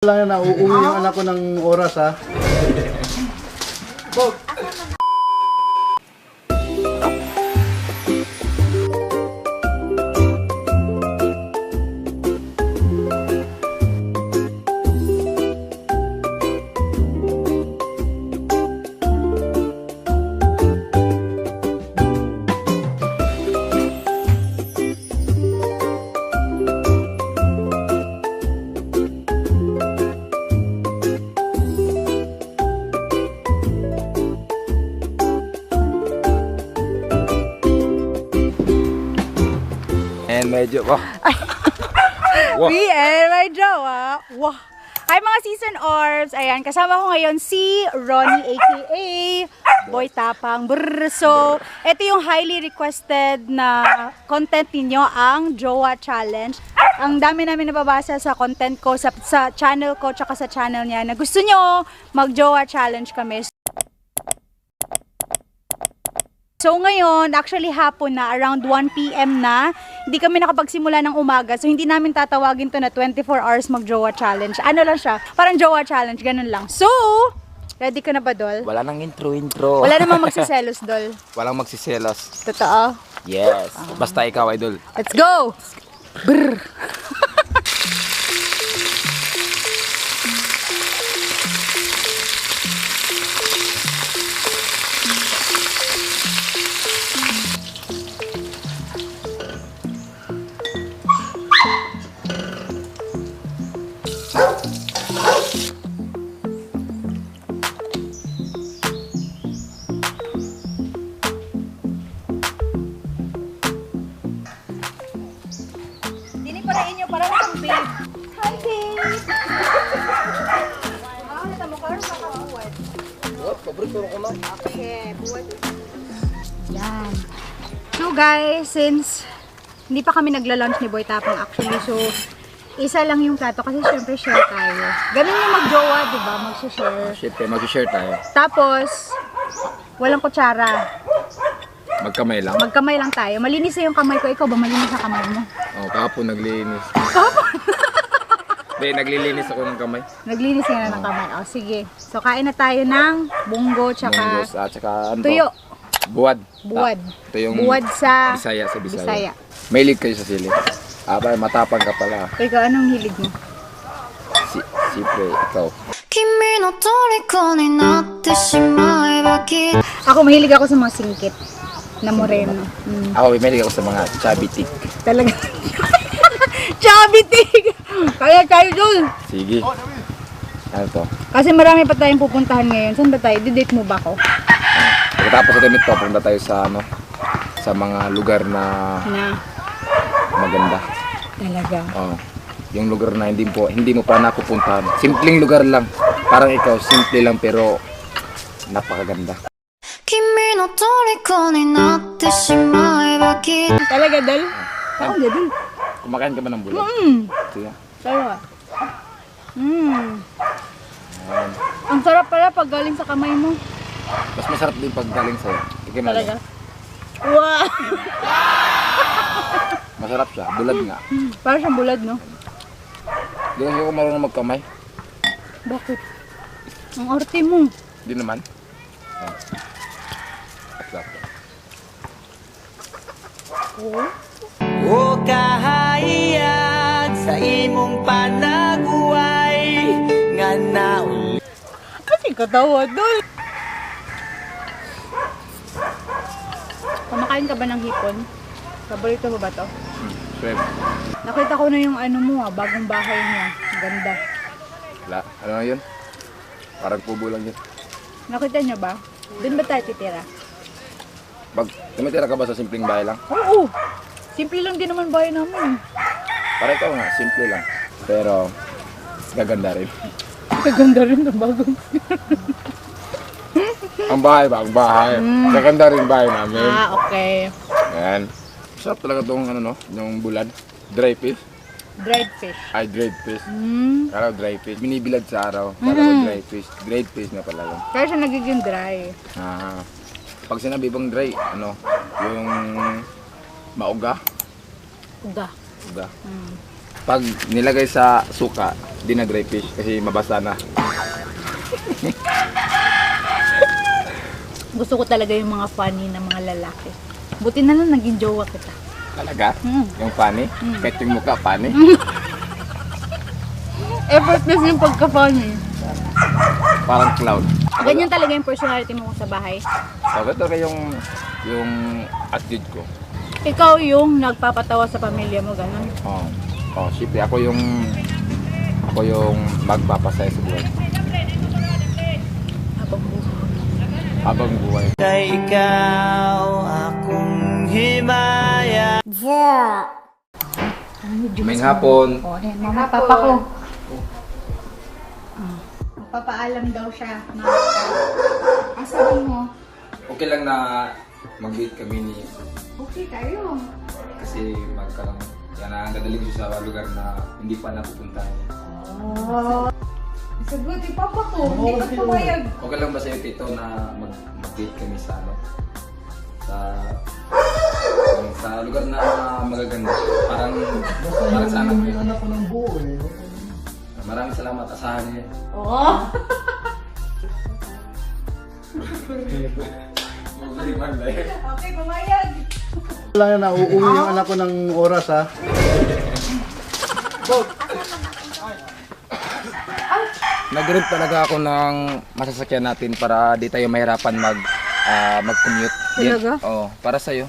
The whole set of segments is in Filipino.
lang na uuwi yung anak ko ng oras ha. Medyo ko. Wow. My jowa. Wow. Hi mga season orbs. Ayan, kasama ko ngayon si Ronnie aka Boy Tapang. Brr. So, ito yung highly requested na content ninyo, ang Jowa Challenge. Ang dami namin nababasa sa content ko, sa channel ko, tsaka sa channel niya, na gusto nyo mag-Jowa Challenge kami. So ngayon, actually hapon na, around 1 PM na, hindi kami nakapagsimula ng umaga. So hindi namin tatawagin to na 24 hours mag-Jowa Challenge. Ano lang siya, parang Jowa Challenge, ganun lang. So, ready ka na ba, Dol? Wala nang intro. Wala namang magsiselos, Dol. Walang magsiselos. Totoo. Yes. Basta ikaw, idol. Let's go! Brr. Para inyo, para sa babe. Hi, babe! Wow, natamo ka rin makabuwad. What? Paborito ko na. Okay, buwad. Yan. So guys, since hindi pa kami nagla-lunch ni Boy Tapang actually, so isa lang yung plato kasi syempre share tayo. Ganun yung mag-jowa, di ba? Mag-share. Siyempre, mag-share tayo. Tapos, walang kutsara. Magkamay lang. Magkamay lang tayo. Malinis na yung kamay ko. Ikaw ba malinis na kamay mo? Oh, kahapon naglinis. Hindi, naglilinis ako ng kamay. Naglinis ka na ng kamay. O, sige. So, kain na tayo ng bunggo tsaka Munggos at saka ano to? tuyo. Buwad. Buwad. Ito yung Buwad sa Bisaya sa Bisaya. Bisaya. May lead kayo sa sili. Aba, matapang ka pala. Ikaw, anong hilig mo? Siyempre, ikaw. Ako, mahilig ako sa mga singkit na moreno. Ako, may ako sa mga chubby tick. Talaga. Chubby tig! Kaya tayo dun. Sige. Ano to? Kasi marami pa tayong pupuntahan ngayon. Saan ba tayo? Didate mo ba ako? Pagkatapos ito nito, punta tayo sa ano, sa mga lugar na Na. maganda. Talaga. Oh. Yung lugar na hindi mo pa napupuntahan. Simpleng lugar lang. Parang ikaw, simple lang pero napakaganda. Talaga, Dal? Ako, Dal. Kumakain ka ba ng bulan? Sige. Talaga. Ang sarap pala pag galing sa kamay mo. Mas masarap din pag galing sa'yo. Ikaw na Talaga. lang. Wow! Masarap siya. Bulad nga. Parang siyang bulad, no? Di kasi ako marunong magkamay. Bakit? Ang arte mo. Di naman. Oh. Masarap. Oo. O kahayag sa imong panaguway nga nauli. Kasi katawa, Dol. Kumakain ka ba ng hipon? Paborito mo ba to? Shrimp. Nakita ko na yung ano mo bagong bahay niya. Ganda. Wala. Ano na yun? Parang kubo lang yun. Nakita niyo ba? Doon ba tayo titira? Tumitira ka ba sa simpleng bahay lang? Oo! Simple lang din naman bahay namin. Para ikaw nga, simple lang. Pero, gaganda rin. Kaganda rin ng bagong. Ang bahay ba? Ang bahay. Gaganda rin bahay namin. Ah, okay. Ayan. Sarap talaga itong ano no, yung bulad. Dry fish. Dried fish. Ay, dried fish. Kala ko dry fish. Binibilad sa araw. Kala ko dry fish. Dried fish na pala yun. Kaya siya nagiging dry. Ah. Pag sinabi bang dry, ano, yung mauga. Uga. Uga. pag nilagay sa suka, di na dry fish kasi mabasa na. Gusto ko talaga yung mga funny na mga lalaki. Buti na lang naging jowa kita. Talaga? Yung funny? Kahit yung mukha funny? Effortless yung pagka-funny. Parang cloud. Ganyan talaga yung personality mo sa bahay. So, ito yung attitude ko. Ikaw yung nagpapatawa sa pamilya mo, ganun. Siyempre ako yung magpapasaya sa buhay. Habang buhay. Habang buhay. Na ikaw akong himaya. May hapon. O, ayan, mama, papa ko. Papaalam daw siya. Ang sabi mo? Okay lang na mag-date kami ni Okay tayo. kasi yan ang dadaling siya sa lugar na hindi pa napupuntahan. Sagot, papa ko. Hindi ka pumayag. Okay lang ba sa'yo, Tito, na mag-date kami sa sa lugar na magaganda? Parang sa anak ko. Anak ko ng buo eh. Maraming salamat, asahan niya. Oo. Okay, pumayag. Wala na, uuwi yung anak ko ng oras ha. Nag-rent talaga ako ng masasakyan natin para di tayo mahirapan mag-commute. Talaga? Oo, para sa'yo.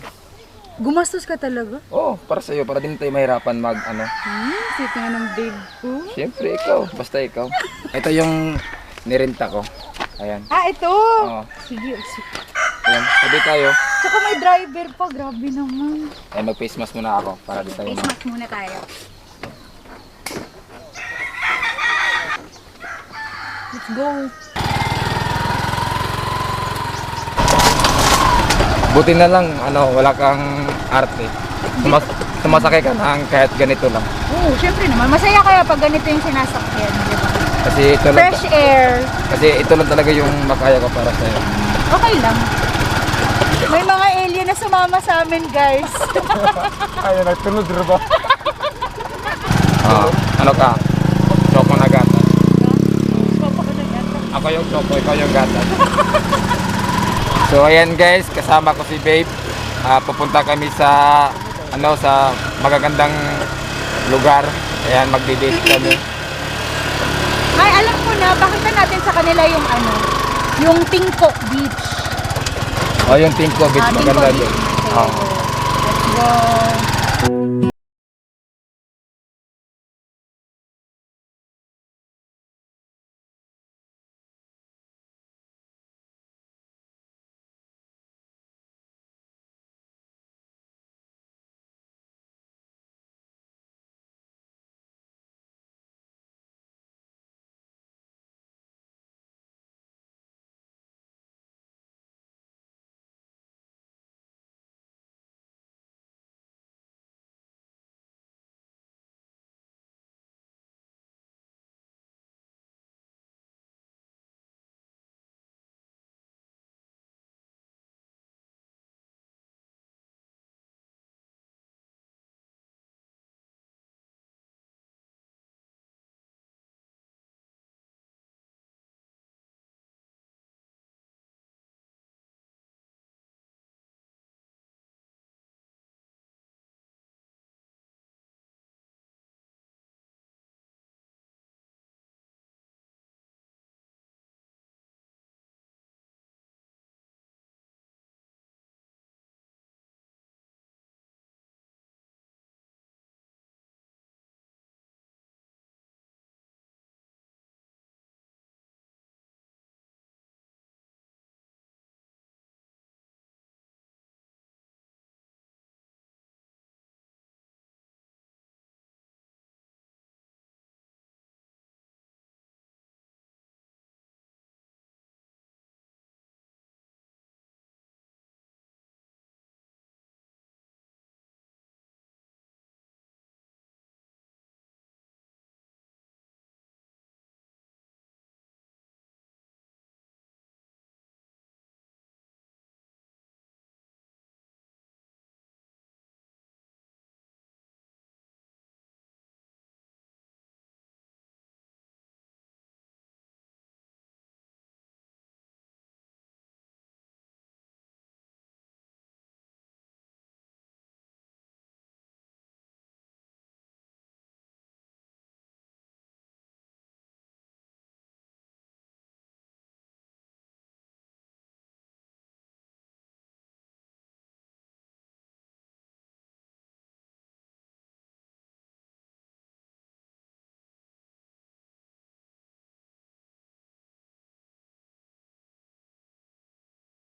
Gumastos ka talaga? Oo, para sa'yo, para di tayo mahirapan Sito nga ng babe ko. Siyempre ikaw, basta ikaw. Ito yung nirenta ko. Ayan. Ito! Oo. Sige, sige. Ayan, sabi tayo. Tsaka may driver pa, grabe naman. Ay, mag-face mask muna ako para di tayo Face mask muna tayo. Let's go. Buti na lang, wala kang arte. Sumasakay ka ng kahit ganito lang. Oo, syempre naman. Masaya kaya pag ganito yung sinasakyan, di ba? Kasi ito lang, Fresh air. kasi ito lang talaga yung makaya ko para sa'yo. Okay lang. May mga alien na sumama sa amin, guys. Ay, nagtunod rin ba? Ano ka? Choco na gatas. Ako yung choco, ikaw yung gatas. So ayan guys, kasama ko si Babe. Pupunta kami sa sa magagandang lugar. Ayan, magdi-date kami. Ay, alam ko na, pakita natin sa kanila yung yung Tingko Beach. Yung Tingko Beach, Tingko maganda Beach. din. Let's go.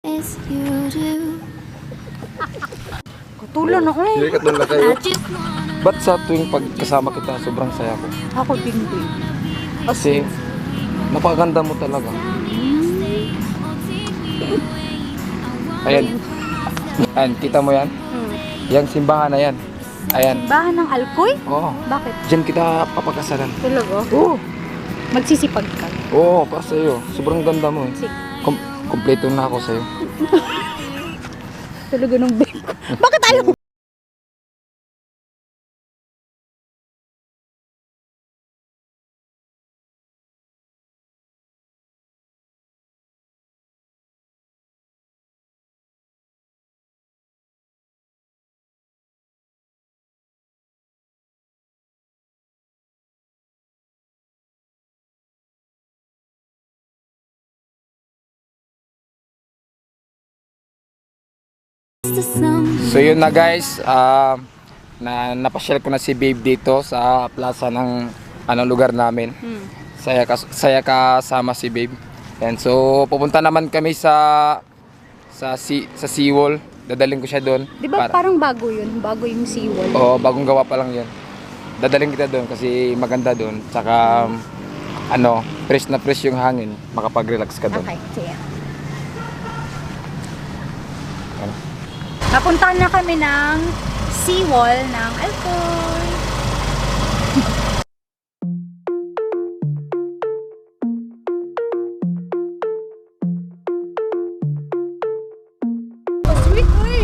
as you do. Kutulo na ko Hindi eh. ka doon na kayo. I just wanna Ba't sa tuwing pagkasama kita, sobrang saya ko? Ako din din. Kasi, napakaganda mo talaga. Ayan. Ayan, kita mo yan? Yang simbahan na yan. Ayan. Bahan ng alkoy? Oo. Bakit? Diyan kita papakasalan. Talaga? Oo. Magsisipag ka. Oo, para sa'yo. Sobrang ganda mo eh. Sige. Kompleto na ako sa'yo. Talaga ng babe ko. Bakit ayaw mo? the song. So yun na guys, napasyal ko na si Babe dito sa plaza ng lugar namin. Saya kasama si Babe. And so pupunta naman kami sa Seawall. Dadaling ko siya doon. Di ba parang bago yun? Bago yung seawall. Oo, bagong gawa pa lang yun. Dadaling kita doon kasi maganda doon. Tsaka fresh na fresh yung hangin. Makapag-relax ka doon. Okay, sige. Napuntahan na kami ng seawall ng Alcoy. Sweet, uy!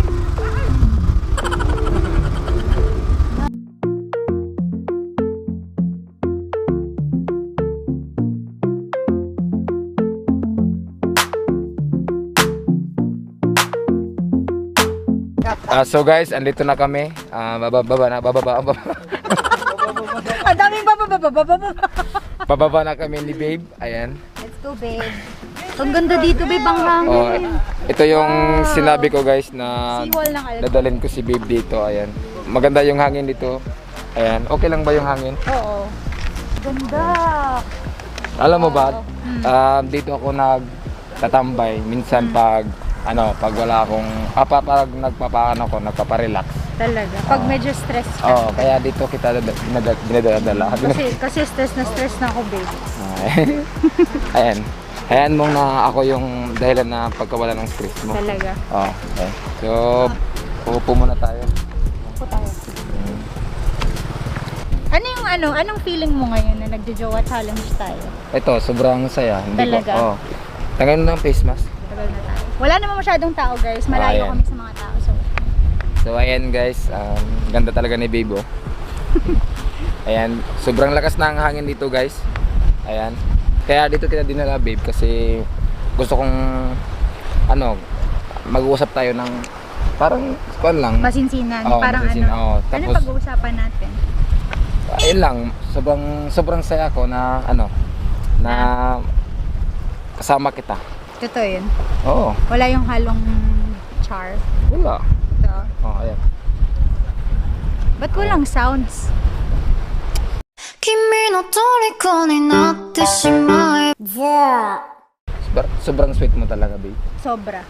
So guys, andito na kami. Bababa. Ang daming bababa. Pababa na kami ni Babe. Ayan. Let's go, babe. Ang ganda dito, babe, ang Oh, hangin. ito yung sinabi ko guys na Seawall ng Alcoy. dadalhin ko si Babe dito. Ayan. Maganda yung hangin dito. Ayan. Okay lang ba yung hangin? Oo. Ganda. Alam mo ba? Dito ako nagtatambay minsan pag wala akong pag nagpapa-relax. Talaga. Pag medyo stress ka. Oh, kaya dito kita dinadala. Kasi stress na ako, babe. Ayan. Hayaan mong na ako yung dahilan na pagkawala ng stress mo. Talaga. Oh, okay. So, uupo muna tayo. Ako tayo. Ano yung anong feeling mo ngayon na nagjo-jowa challenge tayo? Ito, sobrang saya. Hindi Talaga? ko. Oh. Tanggalin mo na ang face mask. Tagal na tayo. Wala naman masyadong tao, guys. Malayo Ayan. kami sa mga tao. So, ayan guys. Ganda talaga ni Babe, oh. Ayan. Sobrang lakas na ang hangin dito, guys. Ayan. Kaya dito kita dinala, Babe, kasi gusto kong mag-uusap tayo ng parang lang. Masinsinan. Oo, Parang masinsinan, oo. Ano Tapos- pag-uusapan natin? Ayun lang, sobrang saya ko na na kasama kita. Totoo yun. Oo, Wala yung halong char. wala. Ito. Oh, ayan. Ba't walang sounds? 君の虜になってしまえ Sobrang sweet mo talaga, Babe. Sobra.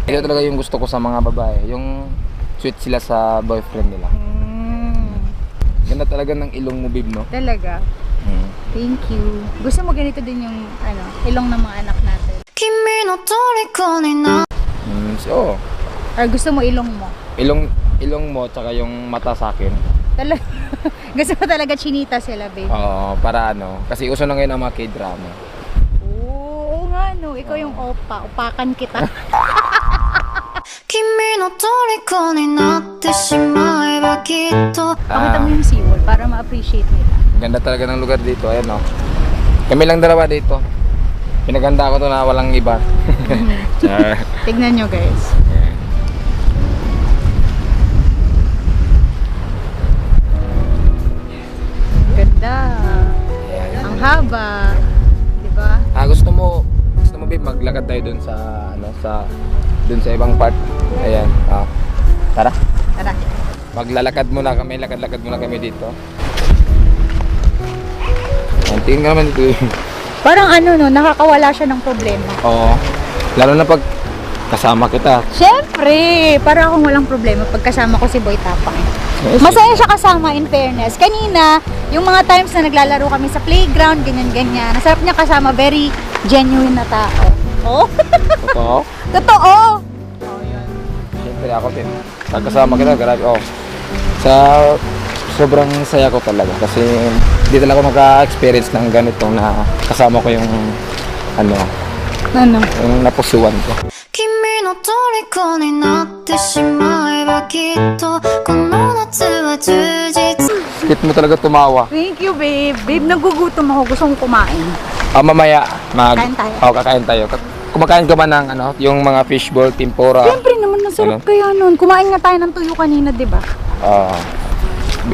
Ito talaga yung gusto ko sa mga babae, yung sweet sila sa boyfriend nila. Ganda talaga ng ilong mo, Babe, no? Talaga. Thank you. Gusto mo ganito din yung ilong ng mga anak natin? 君の虜にな Oo. Or gusto mo ilong mo? Ilong mo, tsaka yung mata sa akin. Talaga. Gusto mo talaga chinita sila, babe? Oo, para kasi uso na ngayon ang mga K-drama. Oo nga, no. Ikaw yung opa. Upakan kita. 君の虜になってしまえばきっと Pakita mo yung seawall para ma-appreciate nila. Ganda talaga ng lugar dito, ayan, no? Kami lang dalawa dito. Pinaganda ko to na walang iba. Char. Tignan nyo, guys. Ganda. Ang haba. Diba? Gusto mo Babe, maglakad tayo dun sa dun sa ibang part. Ayan. Tara. Tara. Maglalakad muna kami, lakad-lakad muna kami dito. Ayan, tingin ka naman dito. Parang nakakawala siya ng problema. Oo. Lalo na pag kasama kita. Siyempre, para akong walang problema pag kasama ko si Boy Tapang. Masaya siya kasama, in fairness. Kanina, yung mga times na naglalaro kami sa playground, ganyan-ganyan. Nasarap niya kasama, very genuine na tao. Oh? Totoo? Totoo! Siyempre ako din. Pagkasama kita, grabe. Oh. Sa sobrang saya ko talaga kasi hindi talaga ako naka-experience ng ganito na kasama ko yung Ano? yung napusuan ko. 君の虜になってしまえばきっとこの夏は充実 Skip mo talaga tumawa. Thank you, babe. Babe, nagugutom ako. Gusto kong kumain. Mamaya Kain tayo. kakain tayo. Kumakain ka ba ng ano, yung mga fishball, tempura? Siyempre naman, masarap Ano? kaya nun. Kumain nga tayo ng tuyo kanina, di ba?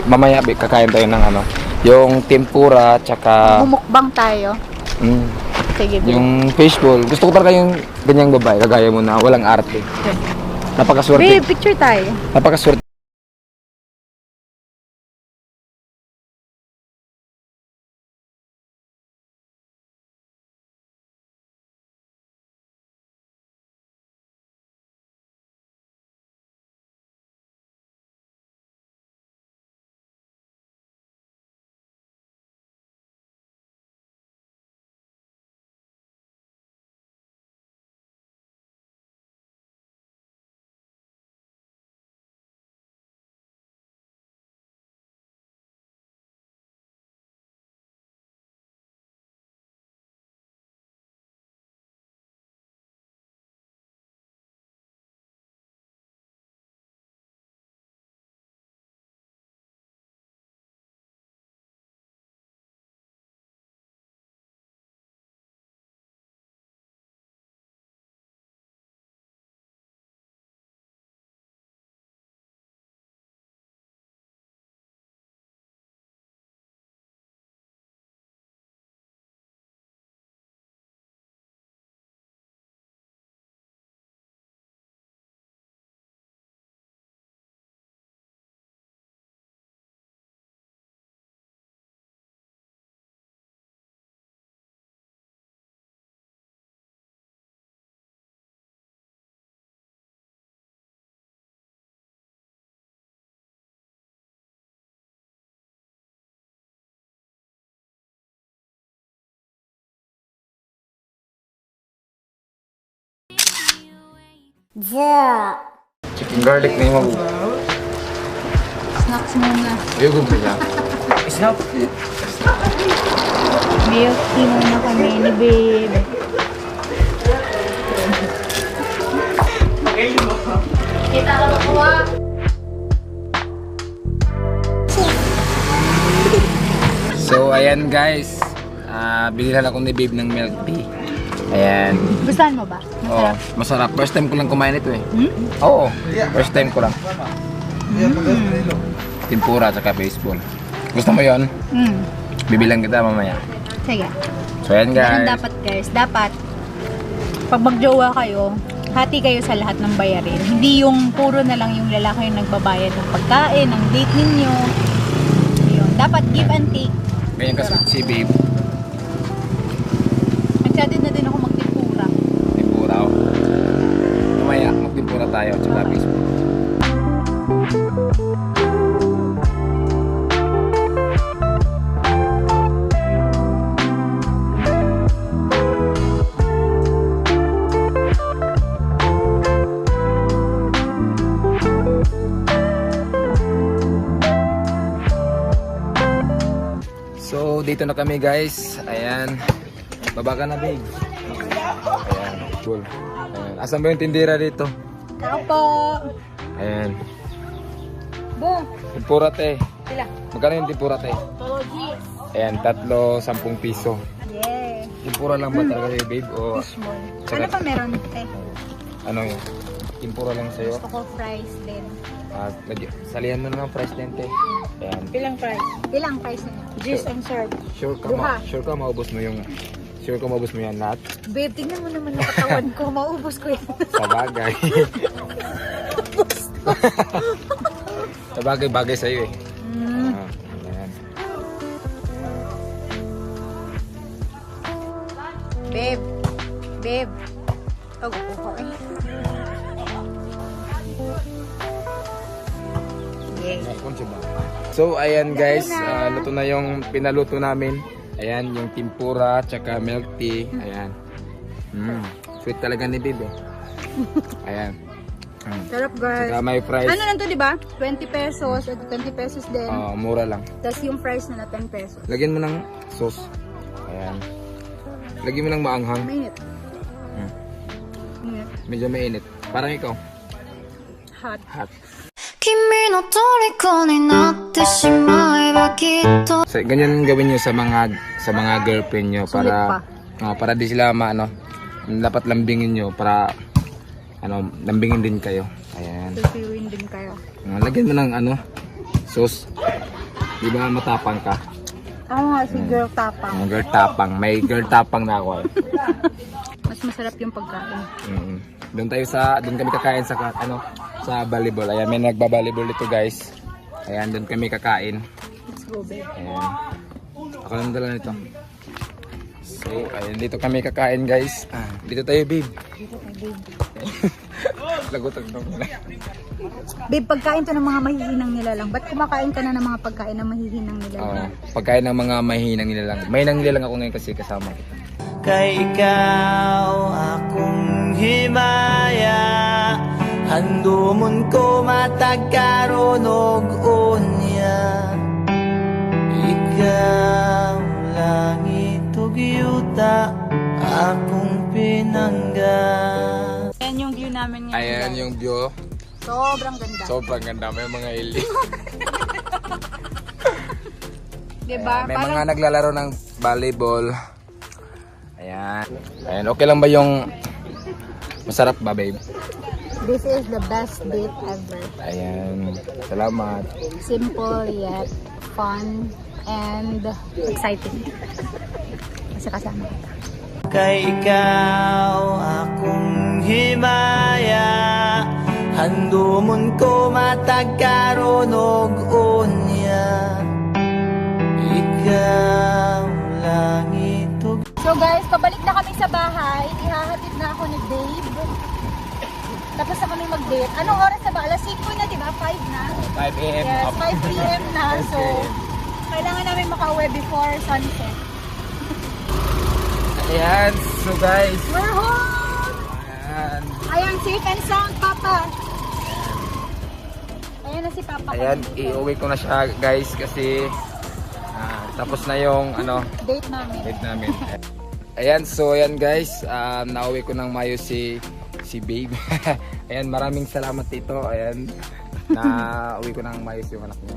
Mamaya kakain tayo ng ano, yung tempura tsaka Bumukbang tayo. Sige, babe. yung fishball. Gusto ko talaga yung ganyang babae, kagaya mo na walang arte. Napakaswerte. Babe, picture tayo. Napakaswerte. Chicken garlic na yung Snacks muna. Ayun ko siya. Snap. Milk tea muna kami ni babe. Kita ka makuha. So ayan guys, binilhan ako ni babe ng milk tea. Ayan. Gustuhan mo ba? Oh, masarap. First time ko lang kumain ito eh. Oo, first time ko lang. Tempura at saka baseball. Gusto mo yon? Bibilang kita mamaya. Sige. So ayan Ganun guys. dapat guys. Dapat, pag magjowa kayo, hati kayo sa lahat ng bayarin. Hindi yung puro na lang yung lalaki yung nagbabayad ng pagkain, ng date ninyo. Yun. Dapat give and take. Ganyan ka si babe. Excited na din ako magtipura. Tempura. Oh. Mamaya magtimpura tayo at saka baseball. So dito na kami guys. Ayan. Baba ka na babe. Ayan. Cool. Ayan. Asan ba yung tindera dito? Tao po. Ayan. Bo. Tempura te. Sila. Magkano yung tempura te? Toji. Ayan. 10 piso. Yeah. Tempura lang ba talaga yung babe? O Fishball. Saka- Ano pa meron? ano yun? Tempura lang sa'yo? Gusto ko fries din. Salihan mo na ng price din te. Ayan. Ilang fries? Ilang fries na? Juice and serve. Sure ka, Duha. sure ka maubos mo yung yan lahat? Babe, tingnan mo naman yung katawan ko. Maubos ko yan. Sa bagay. Sa bagay sa'yo eh. Ayan. Babe. Babe. Okay. Yay. So ayan guys, luto na yung pinaluto namin. Ayan yung tempura tsaka milk tea. Ayan. Sweet talaga ni Bibi. Ayan. Sarap guys. Saka may fries. Ano lang to, di ba? 20 pesos. Ito 20 pesos din. Mura lang. Tapos yung fries na 10 pesos. Lagyan mo ng sauce. Ayan. Lagyan mo ng maanghang. Mainit. Mainit. Medyo mainit. Parang ikaw. Hot. Hot. 君の虜になってしまえばきっと So, ganyan gawin nyo sa mga girlfriend nyo para para di sila dapat lambingin nyo para lambingin din kayo. Ayan. Susiwin din kayo. Lagyan mo ng sauce. Di ba matapang ka? Ako nga si girl tapang. Girl tapang. May girl tapang na ako. Mas masarap yung pagkain. Doon kami kakain sa sa volleyball. Ayan, may nagba-volleyball dito guys. Ayan, doon kami kakain. Let's go, babe. Ayan. Ako lang dala nito. So, ayan, dito kami kakain guys. Dito tayo, babe. Dito tayo, babe. Lagutan ko muna. Babe, pagkain to ng mga mahihinang nilalang. Ba't kumakain ka na ng mga pagkain ng mahihinang nilalang? Pagkain ng mga mahinang nilalang. Mahinang nilalang ako ngayon kasi kasama kita. Kay ikaw akong himaya, handumon ko matagkaronog unya. Ikaw langit ug yuta akong pinangga. Ayan yung view namin ngayon. Ayan guys. yung view. Sobrang ganda. Sobrang ganda. May mga ili. Diba? May mga naglalaro ng volleyball. Ayan. Ayan. Okay lang ba yung masarap ba, babe? This is the best date ever. Ayan. Salamat. Simple yet fun and exciting. Kasi kasama kita. Kay ikaw akong himaya, handumon ko matagkaronog unya. Ikaw langit ug So guys, pabalik na kami sa bahay. Ihahatid na ako ni Babe. Tapos na kami mag-date. Anong oras na ba? Alas 5 na, di ba? 5 na? 5 a.m. Yes, 5 p.m. na. So, kailangan namin makauwi before sunset. Ayan. So guys. We're home! Ayan. Ayan, safe and sound, Papa. Ayan na si Papa. Ayan. Iuwi ko na siya guys kasi tapos na yung Date namin. date namin. Ayan. So ayan guys. Nauwi ko ng mayo si Babe. Ayan. Maraming salamat dito. Ayan. Nauwi ko ng mayo yung anak niya.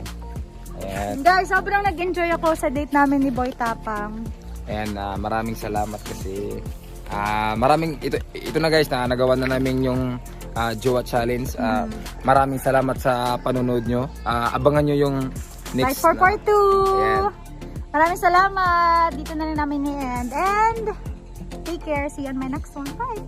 Ayan. Guys, sobrang nag-enjoy ako sa date namin ni Boy Tapang. Ayan, maraming salamat kasi ito na guys na nagawa na namin yung Jowa Challenge. Maraming salamat sa panonood nyo. Abangan nyo yung next Bye for part 2! Ayan. Maraming salamat! Dito na rin namin ni-end. And take care. See you on my next one. Bye!